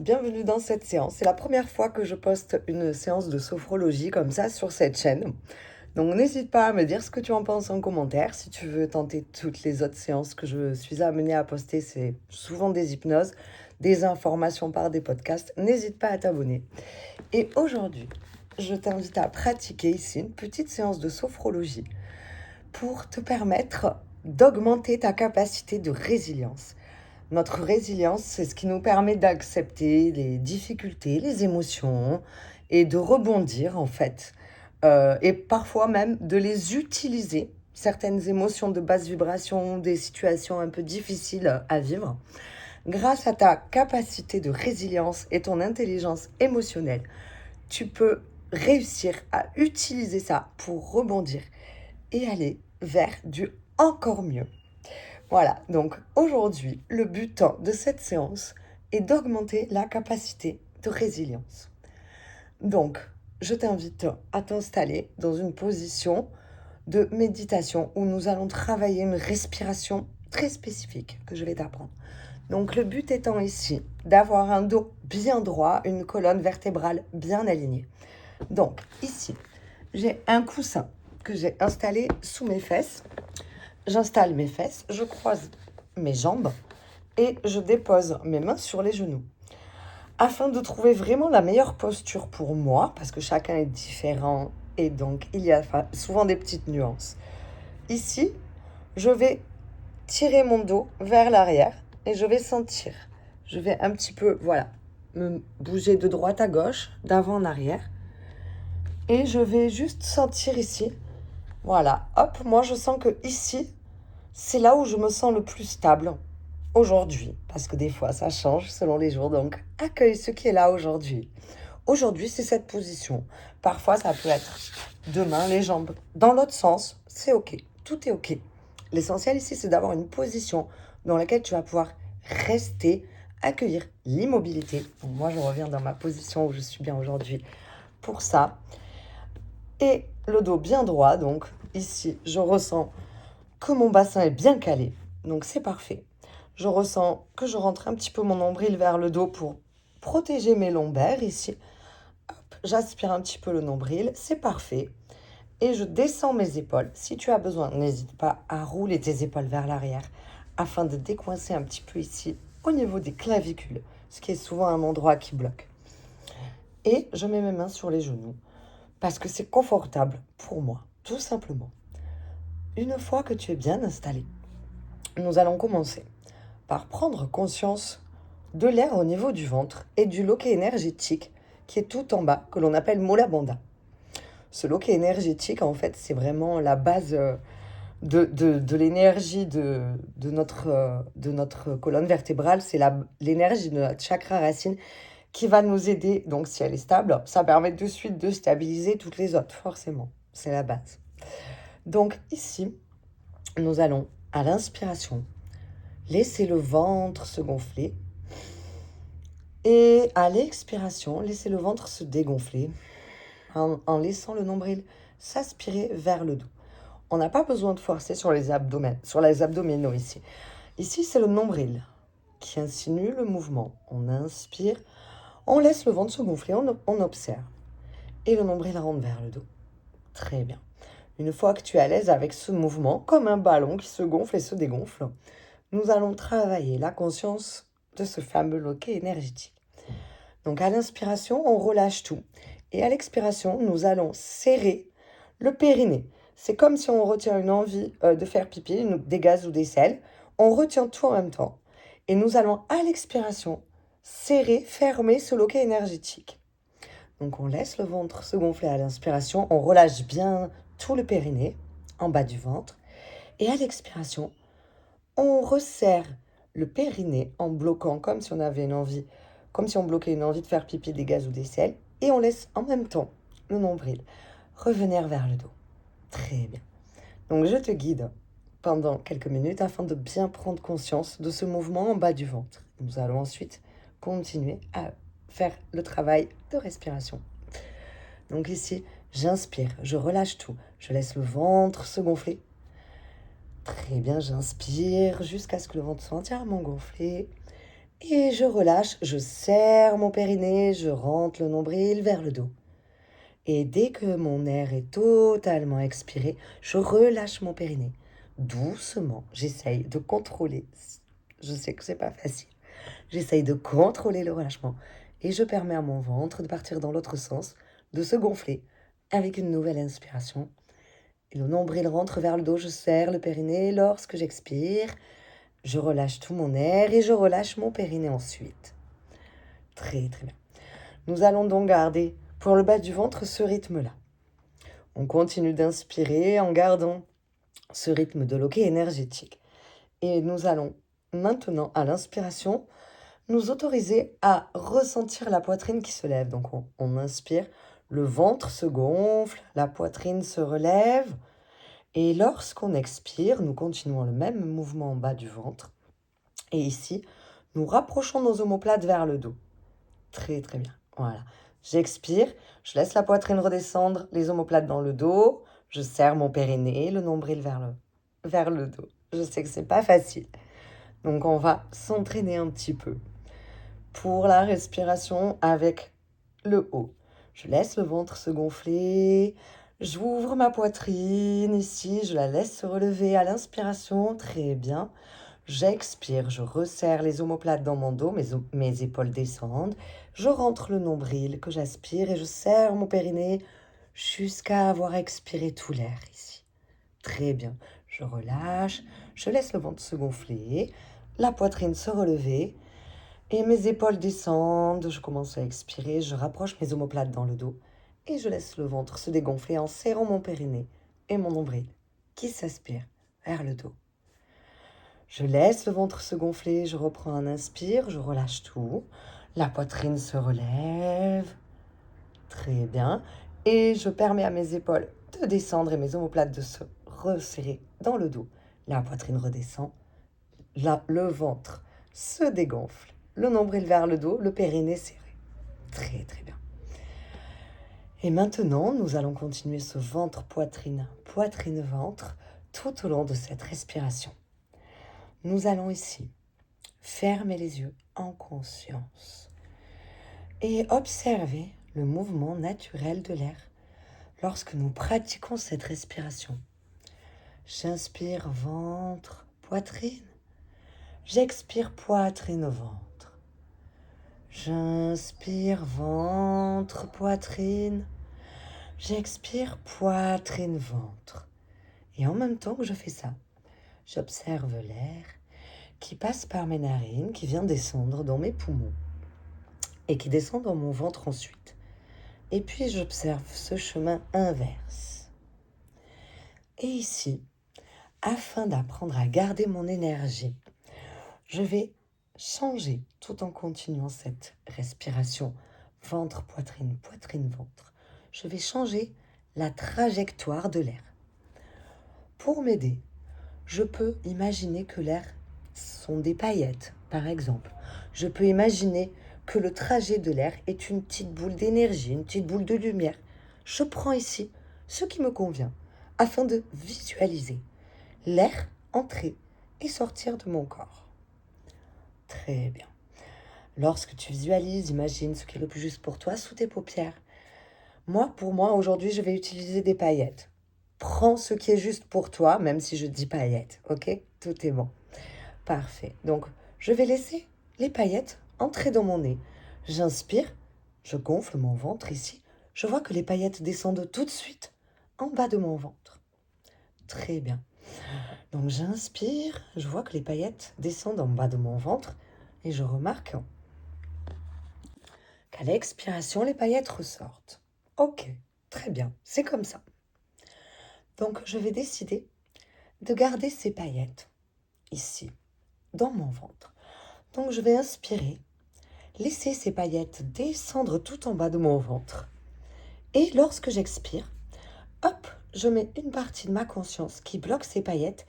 Bienvenue dans cette séance. C'est la première fois que je poste une séance de sophrologie comme ça sur cette chaîne. Donc n'hésite pas à me dire ce que tu en penses en commentaire. Si tu veux tenter toutes les autres séances que je suis amenée à poster, c'est souvent des hypnoses, des informations par des podcasts. N'hésite pas à t'abonner. Et aujourd'hui, je t'invite à pratiquer ici une petite séance de sophrologie pour te permettre d'augmenter ta capacité de résilience. Notre résilience, c'est ce qui nous permet d'accepter les difficultés, les émotions et de rebondir en fait. Et parfois même de les utiliser, certaines émotions de basse vibration, des situations un peu difficiles à vivre. Grâce à ta capacité de résilience et ton intelligence émotionnelle, tu peux réussir à utiliser ça pour rebondir et aller vers du encore mieux. Voilà, donc aujourd'hui, le but de cette séance est d'augmenter la capacité de résilience. Donc, je t'invite à t'installer dans une position de méditation où nous allons travailler une respiration très spécifique que je vais t'apprendre. Donc, le but étant ici d'avoir un dos bien droit, une colonne vertébrale bien alignée. Donc, ici, j'ai un coussin que j'ai installé sous mes fesses. J'installe mes fesses, je croise mes jambes et je dépose mes mains sur les genoux. Afin de trouver vraiment la meilleure posture pour moi, parce que chacun est différent et donc il y a souvent des petites nuances. Ici, je vais tirer mon dos vers l'arrière et je vais sentir. Je vais un petit peu, me bouger de droite à gauche, d'avant en arrière. Et je vais juste sentir ici. Voilà, hop, moi je sens que ici, c'est là où je me sens le plus stable aujourd'hui, parce que des fois ça change selon les jours, donc accueille ce qui est là aujourd'hui. Aujourd'hui, c'est cette position. Parfois, ça peut être demain, les jambes dans l'autre sens, c'est ok, tout est ok. L'essentiel ici, c'est d'avoir une position dans laquelle tu vas pouvoir rester, accueillir l'immobilité. Donc, moi, je reviens dans ma position où je suis bien aujourd'hui pour ça. Et le dos bien droit, donc ici, je ressens que mon bassin est bien calé, donc c'est parfait. Je ressens que je rentre un petit peu mon nombril vers le dos pour protéger mes lombaires ici. Hop, j'aspire un petit peu le nombril, c'est parfait. Et je descends mes épaules. Si tu as besoin, n'hésite pas à rouler tes épaules vers l'arrière afin de décoincer un petit peu ici au niveau des clavicules, ce qui est souvent un endroit qui bloque. Et je mets mes mains sur les genoux parce que c'est confortable pour moi, tout simplement. Une fois que tu es bien installé, nous allons commencer par prendre conscience de l'air au niveau du ventre et du loquet énergétique qui est tout en bas, que l'on appelle Mula Bandha. Ce loquet énergétique, en fait, c'est vraiment la base de l'énergie de notre colonne vertébrale. C'est l'énergie de notre chakra racine qui va nous aider. Donc, si elle est stable, ça permet de suite de stabiliser toutes les autres, forcément. C'est la base. Donc, ici, nous allons, à l'inspiration, laisser le ventre se gonfler. Et à l'expiration, laisser le ventre se dégonfler en laissant le nombril s'aspirer vers le dos. On n'a pas besoin de forcer sur les abdominaux ici. Ici, c'est le nombril qui insinue le mouvement. On inspire, on laisse le ventre se gonfler, on observe. Et le nombril rentre vers le dos. Très bien. Une fois que tu es à l'aise avec ce mouvement, comme un ballon qui se gonfle et se dégonfle, nous allons travailler la conscience de ce fameux loquet énergétique. Donc à l'inspiration, on relâche tout. Et à l'expiration, nous allons serrer le périnée. C'est comme si on retient une envie de faire pipi, des gaz ou des sels. On retient tout en même temps. Et nous allons à l'expiration serrer, fermer ce loquet énergétique. Donc on laisse le ventre se gonfler à l'inspiration. On relâche bien tout le périnée en bas du ventre. Et à l'expiration, on resserre le périnée en bloquant comme si on avait une envie, comme si on bloquait une envie de faire pipi, des gaz ou des sels. Et on laisse en même temps le nombril revenir vers le dos. Très bien. Donc je te guide pendant quelques minutes afin de bien prendre conscience de ce mouvement en bas du ventre. Nous allons ensuite continuer à faire le travail de respiration. Donc ici, j'inspire, je relâche tout. Je laisse le ventre se gonfler. Très bien, j'inspire jusqu'à ce que le ventre soit entièrement gonflé. Et je relâche, je serre mon périnée, je rentre le nombril vers le dos. Et dès que mon air est totalement expiré, je relâche mon périnée. Doucement, j'essaye de contrôler. Je sais que c'est pas facile. J'essaye de contrôler le relâchement. Et je permets à mon ventre de partir dans l'autre sens, de se gonfler avec une nouvelle inspiration. Et le nombril rentre vers le dos, je serre le périnée. Lorsque j'expire, je relâche tout mon air et je relâche mon périnée ensuite. Très très bien. Nous allons donc garder pour le bas du ventre ce rythme-là. On continue d'inspirer en gardant ce rythme de loquet énergétique. Et nous allons maintenant, à l'inspiration, nous autoriser à ressentir la poitrine qui se lève. Donc on inspire, le ventre se gonfle, la poitrine se relève. Et lorsqu'on expire, nous continuons le même mouvement en bas du ventre. Et ici, nous rapprochons nos omoplates vers le dos. Très très bien. Voilà. J'expire, je laisse la poitrine redescendre, les omoplates dans le dos. Je serre mon périnée, le nombril vers le dos. Je sais que c'est pas facile. Donc on va s'entraîner un petit peu. Pour la respiration avec le haut. Je laisse le ventre se gonfler. J'ouvre ma poitrine ici. Je la laisse se relever à l'inspiration. Très bien. J'expire. Je resserre les omoplates dans mon dos. Mes épaules descendent. Je rentre le nombril que j'aspire et je serre mon périnée jusqu'à avoir expiré tout l'air ici. Très bien. Je relâche. Je laisse le ventre se gonfler. La poitrine se relever. Et mes épaules descendent, je commence à expirer, je rapproche mes omoplates dans le dos et je laisse le ventre se dégonfler en serrant mon périnée et mon nombril qui s'aspire vers le dos. Je laisse le ventre se gonfler, je reprends un inspire, je relâche tout. La poitrine se relève. Très bien. Et je permets à mes épaules de descendre et mes omoplates de se resserrer dans le dos. La poitrine redescend. Le ventre se dégonfle. Le nombril vers le dos, le périnée serré. Très très bien. Et maintenant, nous allons continuer ce ventre-poitrine, poitrine-ventre, tout au long de cette respiration. Nous allons ici fermer les yeux en conscience et observer le mouvement naturel de l'air lorsque nous pratiquons cette respiration. J'inspire ventre, poitrine. J'expire poitrine, ventre. J'inspire ventre, poitrine. J'expire poitrine, ventre. Et en même temps que je fais ça, j'observe l'air qui passe par mes narines, qui vient descendre dans mes poumons et qui descend dans mon ventre ensuite. Et puis j'observe ce chemin inverse. Et ici, afin d'apprendre à garder mon énergie, je vais changer tout en continuant cette respiration ventre, poitrine, poitrine, ventre. Je vais changer la trajectoire de l'air. Pour m'aider, je peux imaginer que l'air sont des paillettes, par exemple. Je peux imaginer que le trajet de l'air est une petite boule d'énergie, une petite boule de lumière. Je prends ici ce qui me convient afin de visualiser l'air entrer et sortir de mon corps. Très bien. Lorsque tu visualises, imagine ce qui est le plus juste pour toi sous tes paupières. Pour moi, aujourd'hui, je vais utiliser des paillettes. Prends ce qui est juste pour toi, même si je dis paillettes, ok? Tout est bon. Parfait. Donc, je vais laisser les paillettes entrer dans mon nez. J'inspire, je gonfle mon ventre ici. Je vois que les paillettes descendent tout de suite en bas de mon ventre. Très bien. Donc, j'inspire, je vois que les paillettes descendent en bas de mon ventre et je remarque qu'à l'expiration, les paillettes ressortent. Ok, très bien, c'est comme ça. Donc, je vais décider de garder ces paillettes ici, dans mon ventre. Donc, je vais inspirer, laisser ces paillettes descendre tout en bas de mon ventre. Et lorsque j'expire, hop, je mets une partie de ma conscience qui bloque ces paillettes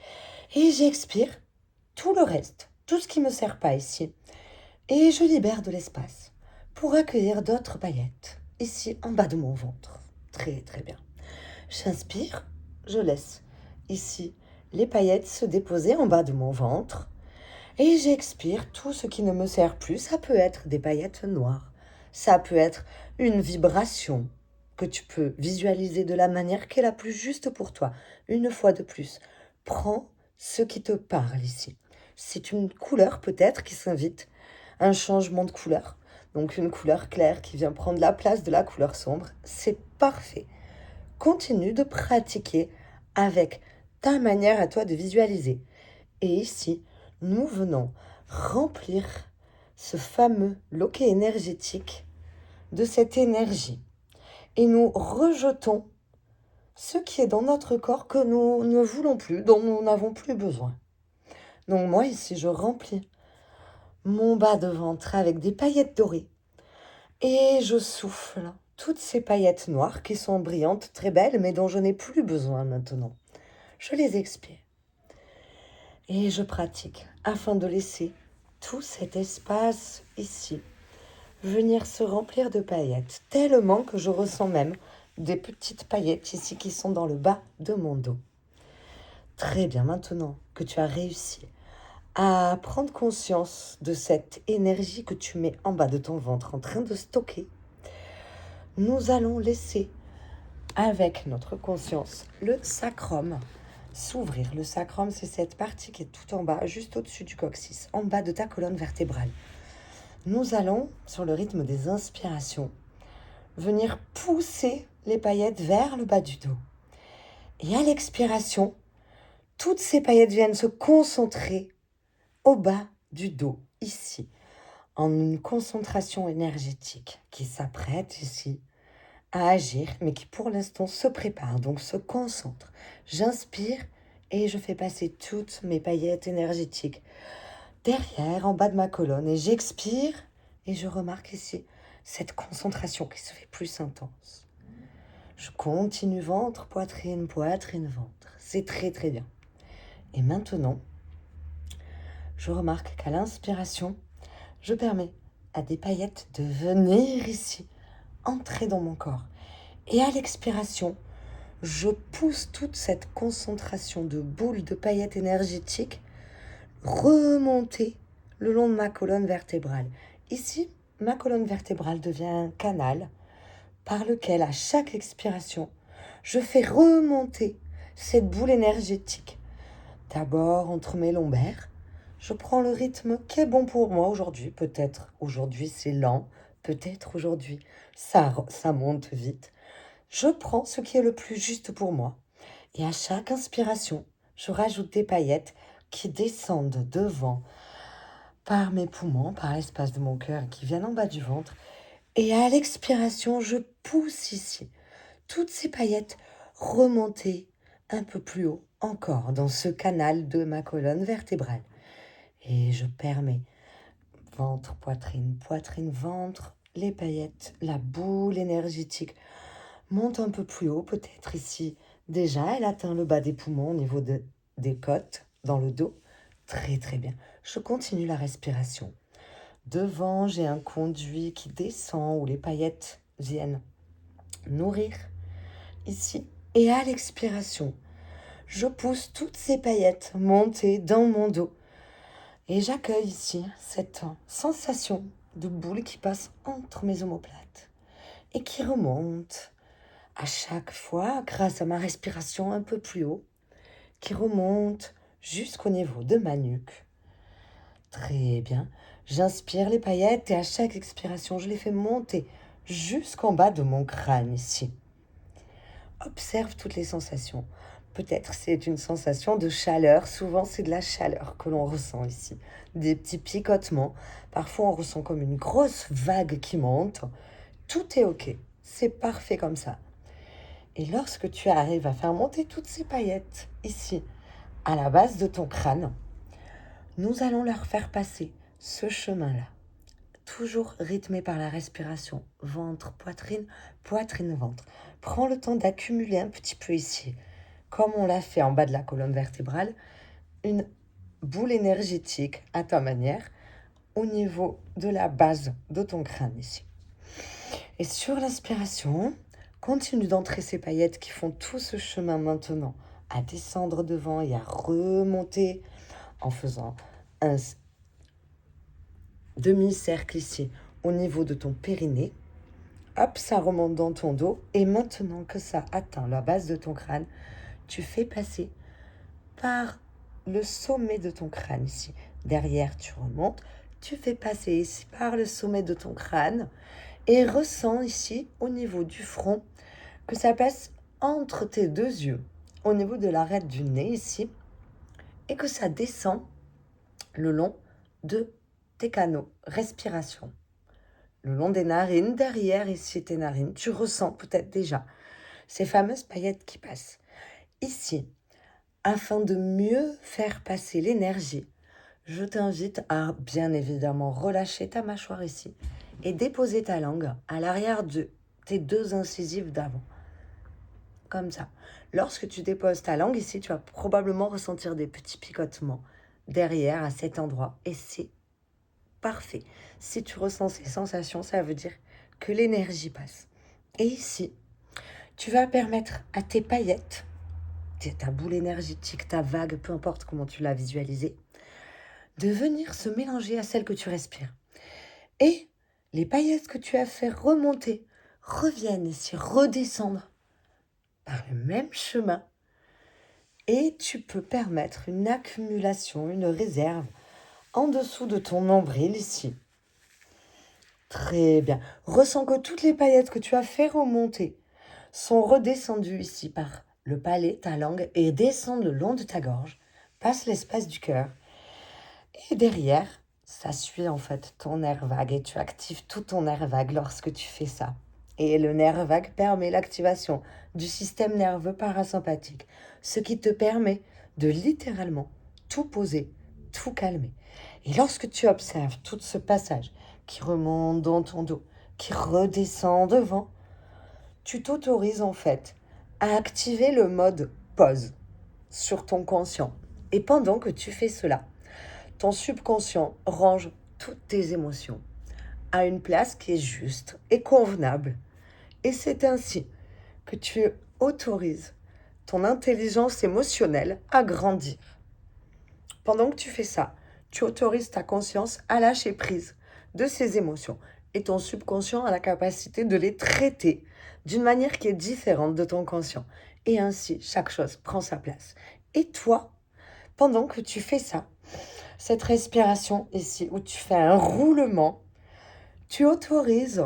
et j'expire tout le reste, tout ce qui ne me sert pas ici. Et je libère de l'espace pour accueillir d'autres paillettes ici en bas de mon ventre. Très très bien. J'inspire, je laisse ici les paillettes se déposer en bas de mon ventre. Et j'expire tout ce qui ne me sert plus. Ça peut être des paillettes noires. Ça peut être une vibration que tu peux visualiser de la manière qui est la plus juste pour toi. Une fois de plus, prends ce qui te parle ici. C'est une couleur peut-être qui s'invite, un changement de couleur. Donc une couleur claire qui vient prendre la place de la couleur sombre. C'est parfait. Continue de pratiquer avec ta manière à toi de visualiser. Et ici, nous venons remplir ce fameux loquet énergétique de cette énergie. Et nous rejetons ce qui est dans notre corps que nous ne voulons plus, dont nous n'avons plus besoin. Donc moi, ici, je remplis mon bas de ventre avec des paillettes dorées. Et je souffle toutes ces paillettes noires qui sont brillantes, très belles, mais dont je n'ai plus besoin maintenant. Je les expire. Et je pratique afin de laisser tout cet espace ici venir se remplir de paillettes, tellement que je ressens même des petites paillettes ici qui sont dans le bas de mon dos. Très bien, maintenant que tu as réussi à prendre conscience de cette énergie que tu mets en bas de ton ventre en train de stocker, nous allons laisser avec notre conscience le sacrum s'ouvrir. Le sacrum, c'est cette partie qui est tout en bas, juste au-dessus du coccyx, en bas de ta colonne vertébrale. Nous allons, sur le rythme des inspirations, venir pousser les paillettes vers le bas du dos. Et à l'expiration, toutes ces paillettes viennent se concentrer au bas du dos, ici, en une concentration énergétique qui s'apprête ici à agir, mais qui pour l'instant se prépare, donc se concentre. J'inspire et je fais passer toutes mes paillettes énergétiques derrière, en bas de ma colonne, et j'expire et je remarque ici cette concentration qui se fait plus intense. Je continue ventre, poitrine, poitrine, ventre. C'est très très bien. Et maintenant, je remarque qu'à l'inspiration, je permets à des paillettes de venir ici, entrer dans mon corps. Et à l'expiration, je pousse toute cette concentration de boules de paillettes énergétiques remonter le long de ma colonne vertébrale. Ici, ma colonne vertébrale devient un canal par lequel, à chaque expiration, je fais remonter cette boule énergétique. D'abord entre mes lombaires, je prends le rythme qui est bon pour moi aujourd'hui. Peut-être aujourd'hui c'est lent, peut-être aujourd'hui ça monte vite. Je prends ce qui est le plus juste pour moi. Et à chaque inspiration, je rajoute des paillettes qui descendent devant par mes poumons, par l'espace de mon cœur qui viennent en bas du ventre. Et à l'expiration, je pousse ici toutes ces paillettes remonter un peu plus haut encore dans ce canal de ma colonne vertébrale. Et je permets ventre, poitrine, poitrine, ventre, les paillettes, la boule énergétique monte un peu plus haut, peut-être ici. Déjà, elle atteint le bas des poumons au niveau des côtes, dans le dos. Très très bien. Je continue la respiration. Devant, j'ai un conduit qui descend où les paillettes viennent nourrir ici. Et à l'expiration, je pousse toutes ces paillettes monter dans mon dos. Et j'accueille ici cette sensation de boule qui passe entre mes omoplates et qui remonte à chaque fois grâce à ma respiration un peu plus haut, qui remonte jusqu'au niveau de ma nuque. Très bien. J'inspire les paillettes et à chaque expiration, je les fais monter jusqu'en bas de mon crâne ici. Observe toutes les sensations. Peut-être c'est une sensation de chaleur. Souvent, c'est de la chaleur que l'on ressent ici. Des petits picotements. Parfois, on ressent comme une grosse vague qui monte. Tout est OK. C'est parfait comme ça. Et lorsque tu arrives à faire monter toutes ces paillettes ici, à la base de ton crâne, nous allons leur faire passer ce chemin-là. Toujours rythmé par la respiration. Ventre, poitrine, poitrine, ventre. Prends le temps d'accumuler un petit peu ici, comme on l'a fait en bas de la colonne vertébrale, une boule énergétique à ta manière au niveau de la base de ton crâne ici. Et sur l'inspiration, continue d'entrer ces paillettes qui font tout ce chemin maintenant à descendre devant et à remonter en faisant demi-cercle ici au niveau de ton périnée. Hop, ça remonte dans ton dos. Et maintenant que ça atteint la base de ton crâne, tu fais passer par le sommet de ton crâne ici. Derrière, tu remontes. Tu fais passer ici par le sommet de ton crâne. Et ressens ici, au niveau du front, que ça passe entre tes deux yeux, au niveau de l'arête du nez ici, et que ça descend le long de tes canaux, respiration. Le long des narines, derrière ici tes narines, tu ressens peut-être déjà ces fameuses paillettes qui passent. Ici, afin de mieux faire passer l'énergie, je t'invite à bien évidemment relâcher ta mâchoire ici et déposer ta langue à l'arrière de tes deux incisives d'avant. Comme ça. Lorsque tu déposes ta langue ici, tu vas probablement ressentir des petits picotements derrière à cet endroit. Et c'est parfait. Si tu ressens ces sensations, ça veut dire que l'énergie passe. Et ici, tu vas permettre à tes paillettes, ta boule énergétique, ta vague, peu importe comment tu l'as visualisée, de venir se mélanger à celle que tu respires. Et les paillettes que tu as fait remonter reviennent ici, redescendre par le même chemin. Et tu peux permettre une accumulation, une réserve en dessous de ton nombril ici. Très bien. Ressens que toutes les paillettes que tu as fait remonter sont redescendues ici par le palais, ta langue, et descendent le long de ta gorge, passent l'espace du cœur. Et derrière, ça suit en fait ton nerf vague et tu actives tout ton nerf vague lorsque tu fais ça. Et le nerf vague permet l'activation du système nerveux parasympathique, ce qui te permet de littéralement tout poser, tout calmer. Et lorsque tu observes tout ce passage qui remonte dans ton dos, qui redescend devant, tu t'autorises en fait à activer le mode pause sur ton conscient. Et pendant que tu fais cela, ton subconscient range toutes tes émotions à une place qui est juste et convenable. Et c'est ainsi que tu autorises ton intelligence émotionnelle à grandir. Pendant que tu fais ça, tu autorises ta conscience à lâcher prise de ces émotions et ton subconscient a la capacité de les traiter d'une manière qui est différente de ton conscient. Et ainsi, chaque chose prend sa place. Et toi, pendant que tu fais ça, cette respiration ici, où tu fais un roulement, tu autorises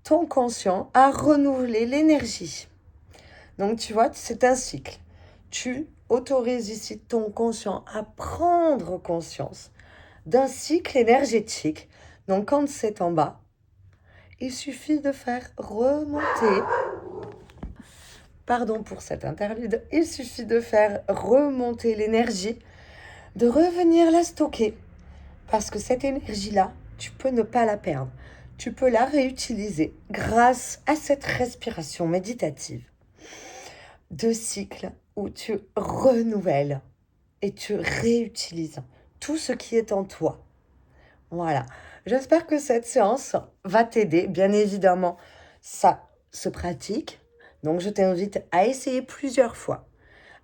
ton conscient à renouveler l'énergie. Donc, tu vois, c'est un cycle. Tu autorises ici ton conscient à prendre conscience d'un cycle énergétique. Donc, quand c'est en bas, il suffit de faire remonter. Pardon pour cet interlude. Il suffit de faire remonter l'énergie, de revenir la stocker. Parce que cette énergie-là, tu peux ne pas la perdre. Tu peux la réutiliser grâce à cette respiration méditative. Deux cycles où tu renouvelles et tu réutilises tout ce qui est en toi. Voilà. J'espère que cette séance va t'aider. Bien évidemment, ça se pratique. Donc, je t'invite à essayer plusieurs fois,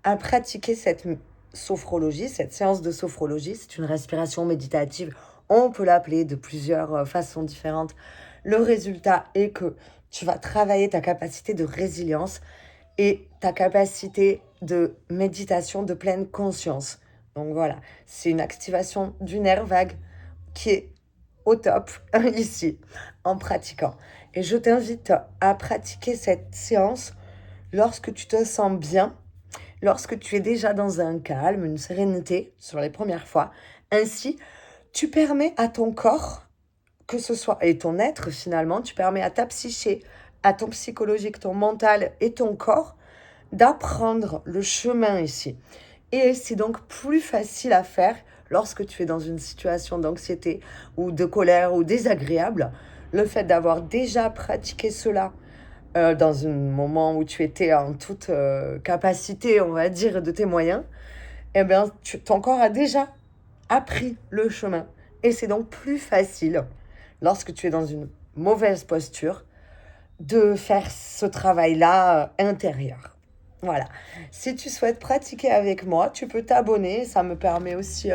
à pratiquer cette sophrologie, cette séance de sophrologie. C'est une respiration méditative. On peut l'appeler de plusieurs façons différentes. Le résultat est que tu vas travailler ta capacité de résilience et ta capacité de méditation de pleine conscience. Donc voilà, c'est une activation du nerf vague qui est au top ici en pratiquant. Et je t'invite à pratiquer cette séance lorsque tu te sens bien, lorsque tu es déjà dans un calme, une sérénité sur les premières fois. Ainsi, tu permets à ton corps, que ce soit, et ton être finalement, tu permets à ta psyché, à ton psychologique, ton mental et ton corps d'apprendre le chemin ici. Et c'est donc plus facile à faire lorsque tu es dans une situation d'anxiété ou de colère ou désagréable. Le fait d'avoir déjà pratiqué cela dans un moment où tu étais en toute capacité, on va dire, de tes moyens, eh bien, ton corps a déjà appris le chemin. Et c'est donc plus facile, lorsque tu es dans une mauvaise posture, de faire ce travail-là intérieur. Voilà. Si tu souhaites pratiquer avec moi, tu peux t'abonner. Ça me permet aussi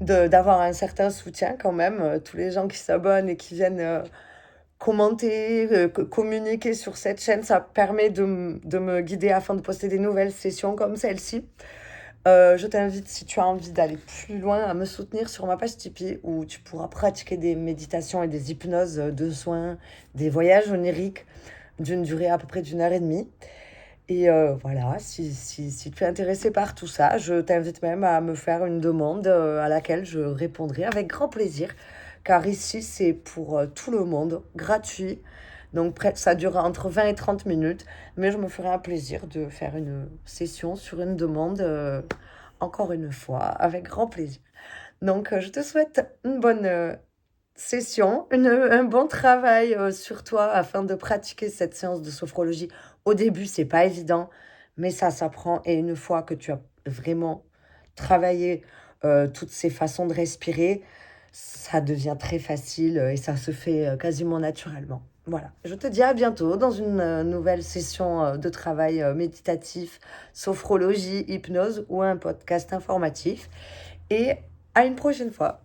d'avoir un certain soutien quand même. Tous les gens qui s'abonnent et qui viennent commenter, communiquer sur cette chaîne, ça permet de me guider afin de poster des nouvelles sessions comme celle-ci. Je t'invite, si tu as envie d'aller plus loin, à me soutenir sur ma page Tipeee où tu pourras pratiquer des méditations et des hypnoses de soins, des voyages oniriques d'une durée à peu près d'1 heure et demie. Et voilà, si tu es intéressé par tout ça, je t'invite même à me faire une demande à laquelle je répondrai avec grand plaisir. Car ici, c'est pour tout le monde, gratuit. Donc ça durera entre 20 et 30 minutes. Mais je me ferai un plaisir de faire une session sur une demande, encore une fois, avec grand plaisir. Donc je te souhaite une bonne session, un bon travail sur toi afin de pratiquer cette séance de sophrologie. Au début, c'est pas évident, mais ça s'apprend. Et une fois que tu as vraiment travaillé toutes ces façons de respirer, ça devient très facile et ça se fait quasiment naturellement. Voilà, je te dis à bientôt dans une nouvelle session de travail méditatif, sophrologie, hypnose ou un podcast informatif. Et à une prochaine fois.